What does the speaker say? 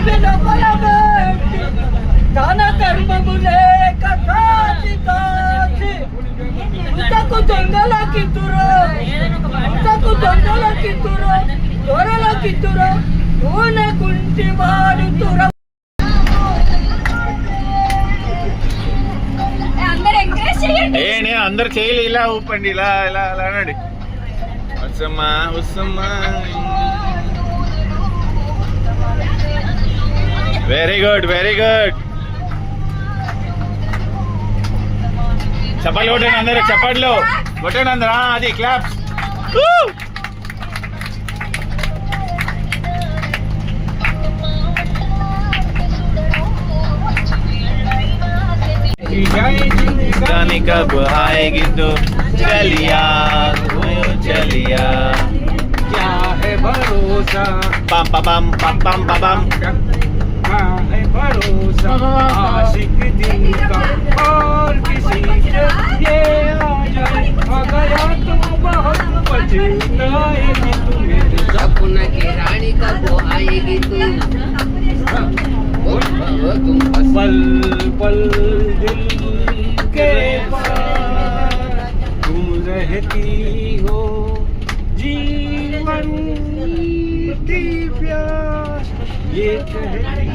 बिना परागती दान कर्म मुले कथाची काची उतकु जंगल कितुर उतकु जंगल कितुर तोरल कितुर ऊन कुंटी वाडुतुर అందరు చేయలే ఇలా ఊపండి ఇలా ఇలా అలా అనండి వసమ్మా వసమ్మా వెరీ గుడ్ వెరీ గుడ్ చప్పట్లు కొట్టండి అందరు చప్పట్లు కొట్టండి అందరు అది క్లాప్స్ जाने कब आएगी तो चलिया चलिया क्या है भरोसा पम पम पम पम पम क्या है भरोसा आशिक दिल का और किसी से ये आ जाए अगर तो बहुत पछताएगी तुम्हें सपना की रानी कब आएगी तुम पल पल दिल के पास तुम रहती हो जीवन की प्यास ये कहती